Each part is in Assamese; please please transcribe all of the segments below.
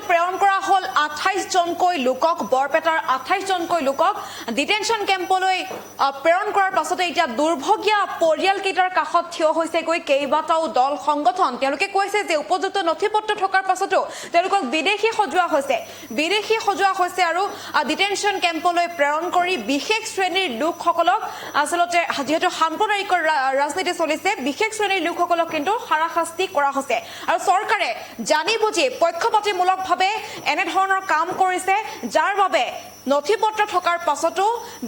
প্ৰেৰণ কৰা হল 28 জনকৈ লোকক বৰপেটাৰ 28 জনকৈ লোকক ডিটেনশন কেম্পলৈ প্ৰেৰণ কৰাৰ পাছতে এতিয়া দুৰ্ভগীয়া পৰিয়াল কেইটাৰ কাষত থিয় হৈছে গৈ কেইবাটাও দল সংগঠন তেওঁলোকে কৈছে যে উপযুক্ত নথিপত্ৰ থকাৰ পাছতো তেওঁলোকক বিদেশী সজোৱা হৈছে আৰু ডিটেনশন কেম্পলৈ প্ৰেৰণ কৰি বিশেষ শ্ৰেণীৰ লোকসকলক আসলতে যেহেতু সাম্প্ৰদায়িক ৰাজনীতি চলিছে বিশেষ শ্ৰেণীৰ লোকসকলক কিন্তু হাৰাশাস্তি কৰা হৈছে আৰু চৰকাৰে জানি বুজি পক্ষপাতিমূলকভাৱে এনে ধৰণৰ কাম কৰিছে যাৰ বাবে নথিপত্ৰ থকাৰ পাছতো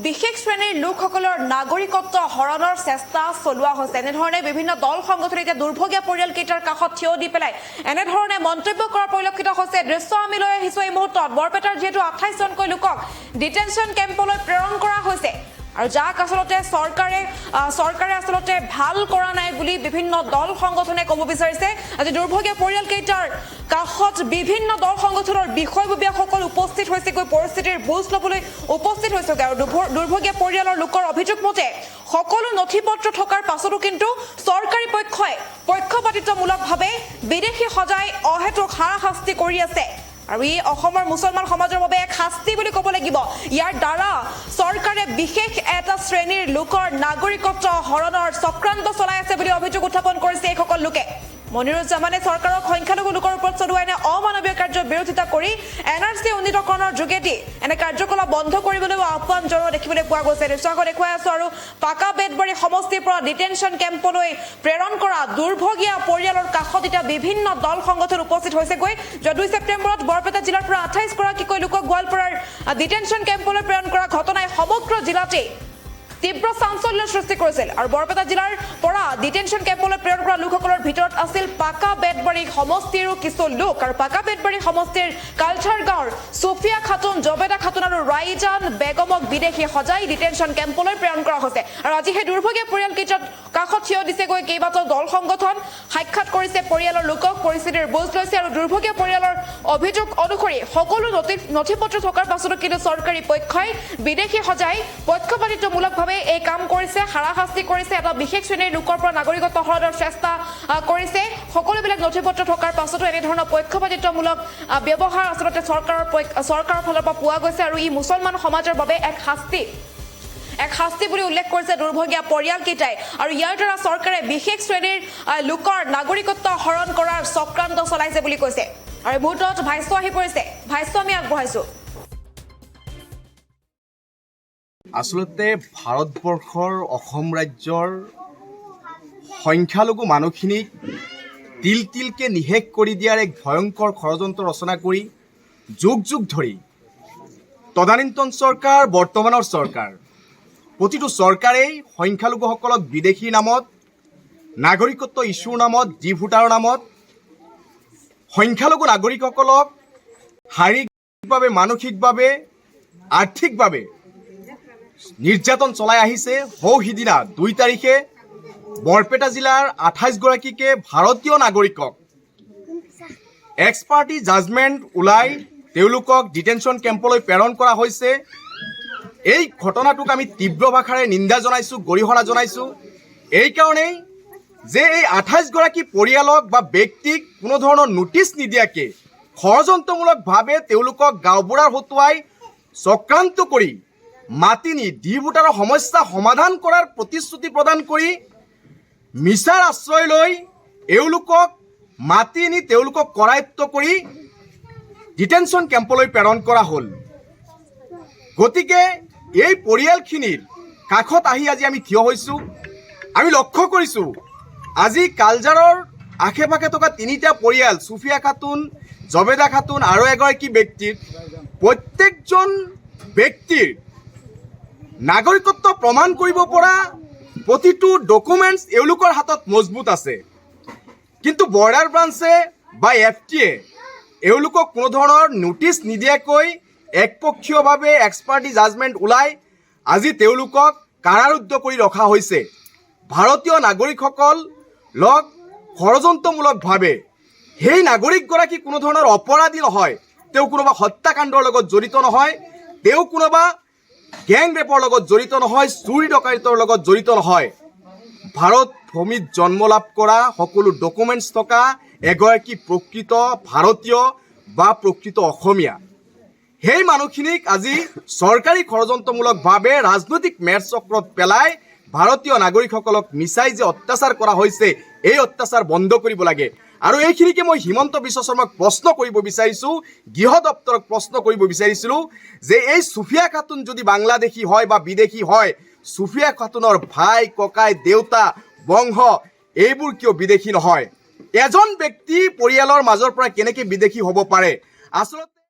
বিশেষ শ্ৰেণীৰ লোকসকলৰ নাগৰিকত্ব হৰণৰ চেষ্টা চলোৱা হৈছে এনেধৰণে বিভিন্ন দল সংগঠনে এতিয়া দুৰ্ভগীয়া পৰিয়াল কেইটাৰ কাষত থিয় দি পেলাই এনেধৰণে মন্তব্য কৰাৰ পৰিলক্ষিত হৈছে দৃশ্য আমি লৈ আহিছো এই মুহূৰ্তত বৰপেটাৰ যেহেতু 28 জনকৈ লোকক ডিটেনশন কেম্পলৈ প্ৰেৰণ কৰা হৈছে আৰু যাক আসলতে চৰকাৰে আসলতে ভাল কৰা নাই বুলি বিভিন্ন দল সংগঠনে ক'ব বিচাৰিছে আজি দুৰ্ভগীয়া পৰিয়াল কেইটাৰ কাষত বিভিন্ন দল সংগঠনৰ বিষয়ববীয়াসকল উপস্থিত হৈছে গৈ পৰিস্থিতিৰ বুজ ল'বলৈ উপস্থিত হৈছে আৰু দুৰ্ভগীয়া পৰিয়ালৰ লোকৰ অভিযোগ মতে সকলো নথিপত্ৰ থকাৰ পাছতো কিন্তু চৰকাৰী পক্ষই পক্ষপাতিত্বমূলকভাৱে বিদেশী সজাই অহেতুক হাৰাশাস্তি কৰি আছে আৰু ই অসমৰ মুছলমান সমাজৰ বাবে এক শাস্তি বুলি ক'ব লাগিব ইয়াৰ দ্বাৰা চৰকাৰে বিশেষ এটা শ্ৰেণীৰ লোকৰ নাগৰিকত্ব হৰণৰ চক্ৰান্ত চলাই আছে বুলি অভিযোগ উত্থাপন কৰিছে এইসকল লোকে মনিৰুজ্জামানে চৰকাৰক সংখ্যালঘু লোকৰ ওপৰত চলোৱা এনে অমানৱীয় কাৰ্যৰ বিৰোধিতা কৰি NRC উন্নীতকৰণৰ যোগেদি এনে কাৰ্যকলাপ বন্ধ কৰিবলৈ আহ্বান জনোৱা দেখিবলৈ পোৱা গৈছে দৃশ্যখন দেখুৱাই আছো আৰু পাকা বেতবাৰী সমষ্টিৰ পৰা ডিটেনশন কেম্পলৈ প্ৰেৰণ কৰা দুৰ্ভগীয়া পৰিয়ালৰ কাষত এতিয়া বিভিন্ন দল সংগঠন উপস্থিত হৈছে গৈ 2 ছেপ্টেম্বৰত বৰপেটা জিলাৰ পৰা 28 গৰাকীকৈ লোকক গোৱালপাৰাৰ ডিটেনশন কেম্পলৈ প্ৰেৰণ কৰা ঘটনাই সমগ্ৰ জিলাতে তীব্ৰ চাঞ্চল্যৰ সৃষ্টি কৰিছিল আৰু বৰপেটা জিলাৰ পৰা ডিটেনশন কেম্পলৈ প্ৰেৰণ কৰা লোকসকলৰ ভিতৰত আছিল পাকা বেতবাৰী সমষ্টিৰ কিছু লোক আৰু পাকা বেতবাৰী সমষ্টিৰ কালচাৰ গাঁৱৰ সুফিয়া খাতুন জবেদা খাতুন আৰু ৰাইজান বেগমক বিদেশী সজাই ডিটেনশন কেম্পলৈ প্ৰেৰণ কৰা হৈছে আৰু আজি সেই দুৰ্ভগীয়া পৰিয়াল কেইটাৰ কাষত থিয় দিছে গৈ কেইবাটাও দল সংগঠন সাক্ষাৎ কৰিছে পৰিয়ালৰ লোকক পৰিস্থিতিৰ বুজ লৈছে আৰু দুৰ্ভগীয়া পৰিয়ালৰ অভিযোগ অনুসৰি সকলো নথিপত্ৰ থকাৰ পাছতো কিন্তু চৰকাৰী পক্ষই বিদেশী সজাই পক্ষপাতিত্বমূলকভাৱে এই কাম কৰিছে হাৰাশাস্তি কৰিছে এটা বিশেষ শ্ৰেণীৰ লোকৰ পৰা নাগৰিকত্ব হৰণৰ চেষ্টা কৰিছে সকলোবিলাক নথিপত্ৰ থকাৰ পাছতো এনে ধৰণৰ পক্ষপাতিত্বমূলক ব্যৱহাৰ আসলতে চৰকাৰৰ ফালৰ পৰা পোৱা গৈছে আৰু ই মুছলমান সমাজৰ বাবে এক শাস্তি বুলি উল্লেখ কৰিছে দুৰ্ভগীয়া পৰিয়াল কেইটাই আৰু ইয়াৰ দ্বাৰা চৰকাৰে বিশেষ শ্ৰেণীৰ লোকৰ নাগৰিকত্ব হৰণ কৰাৰ চক্ৰান্ত চলাইছে বুলি কৈছে আৰু এই মুহূৰ্তত ভাষ্য আহি পৰিছে ভাষ্য আমি আগবঢ়াইছো আসলতে ভাৰতবৰ্ষৰ অসম ৰাজ্যৰ সংখ্যালঘু মানুহখিনিক তিলকে নিশেষ কৰি দিয়াৰ এক ভয়ংকৰ ষড়যন্ত্ৰ ৰচনা কৰি যুগ ধৰি তদানীন্তন চৰকাৰ বৰ্তমানৰ চৰকাৰ প্ৰতিটো চৰকাৰেই সংখ্যালঘুসকলক বিদেশীৰ নামত নাগৰিকত্ব ইছ্যুৰ নামত জি ভোটাৰৰ নামত সংখ্যালঘু নাগৰিকসকলক শাৰীৰিকভাৱে মানসিকভাৱে আৰ্থিকভাৱে নিৰ্যাতন চলাই আহিছে সিদিনা 2 তাৰিখে বৰপেটা জিলাৰ 28 গৰাকীকে ভাৰতীয় নাগৰিকক এক্সপাৰ্টি জাজমেণ্ট ওলাই তেওঁলোকক ডিটেনশন কেম্পলৈ প্ৰেৰণ কৰা হৈছে এই ঘটনাটোক আমি তীব্ৰ ভাষাৰে নিন্দা জনাইছোঁ গৰিহণা জনাইছোঁ এই কাৰণেই যে এই 28 গৰাকী পৰিয়ালক বা ব্যক্তিক কোনো ধৰণৰ নোটিছ নিদিয়াকৈ ষড়যন্ত্ৰমূলকভাৱে তেওঁলোকক গাঁওবুঢ়াৰ হতুৱাই চক্ৰান্ত কৰি মাতি নি ডি ভোটাৰৰ সমস্যা সমাধান কৰাৰ প্ৰতিশ্ৰুতি প্ৰদান কৰি মিছাৰ আশ্ৰয় লৈ এওঁলোকক মাতি নি তেওঁলোকক কৰায়ত্ব কৰি ডিটেনশন কেম্পলৈ প্ৰেৰণ কৰা হ'ল গতিকে এই পৰিয়ালখিনিৰ কাষত আহি আজি আমি থিয় হৈছোঁ আমি লক্ষ্য কৰিছোঁ আজি কালজাৰৰ আশে পাশে থকা 3টা পৰিয়াল সুফিয়া খাতুন জবেদা খাতুন আৰু এগৰাকী ব্যক্তিৰ প্ৰত্যেকজন ব্যক্তিৰ নাগৰিকত্ব প্ৰমাণ কৰিব পৰা প্ৰতিটো ডকুমেণ্টছ এওঁলোকৰ হাতত মজবুত আছে কিন্তু বৰ্ডাৰ ব্ৰাঞ্চে বা FTA এওঁলোকক কোনো ধৰণৰ নোটিছ নিদিয়াকৈ একপক্ষীয়ভাৱে এক্সপাৰ্টি জাজমেণ্ট ওলাই আজি তেওঁলোকক কাৰাৰুদ্ধ কৰি ৰখা হৈছে ভাৰতীয় নাগৰিকসকলক ষড়যন্ত্ৰমূলকভাৱে সেই নাগৰিকগৰাকী কোনো ধৰণৰ অপৰাধী নহয় তেওঁ কোনোবা হত্যাকাণ্ডৰ লগত জড়িত নহয় তেওঁ কোনোবা গ্যাং ৰেপৰ লগত জড়িত নহয় চুৰি ডকাইতৰ লগত জড়িত নহয় ভাৰত ভূমিত জন্ম লাভ কৰা সকলো ডকুমেণ্টছ থকা এগৰাকী প্ৰকৃত ভাৰতীয় বা প্ৰকৃত অসমীয়া সেই মানুহখিনিক আজি চৰকাৰী ষড়যন্ত্ৰমূলকভাৱে ৰাজনৈতিক মেৰ চক্ৰত পেলাই ভাৰতীয় নাগৰিকসকলক মিছাই যে অত্যাচাৰ কৰা হৈছে এই অত্যাচাৰ বন্ধ কৰিব লাগে আৰু এইখিনিকে মই হিমন্ত বিশ্ব শৰ্মাক প্ৰশ্ন কৰিব বিচাৰিছোঁ গৃহ দপ্তৰক প্ৰশ্ন কৰিব বিচাৰিছিলোঁ যে এই সুফিয়া খাতুন যদি বাংলাদেশী হয় বা বিদেশী হয় সুফিয়া খাতুনৰ ভাই ককাই দেউতা বংশ এইবোৰ কিয় বিদেশী নহয় এজন ব্যক্তি পৰিয়ালৰ মাজৰ পৰা কেনেকৈ বিদেশী হ'ব পাৰে আচলতে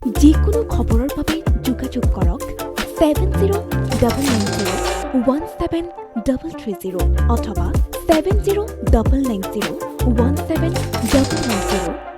যিকোনো খবৰৰ বাবে যোগাযোগ কৰক 7099017330 অথবা 7099017990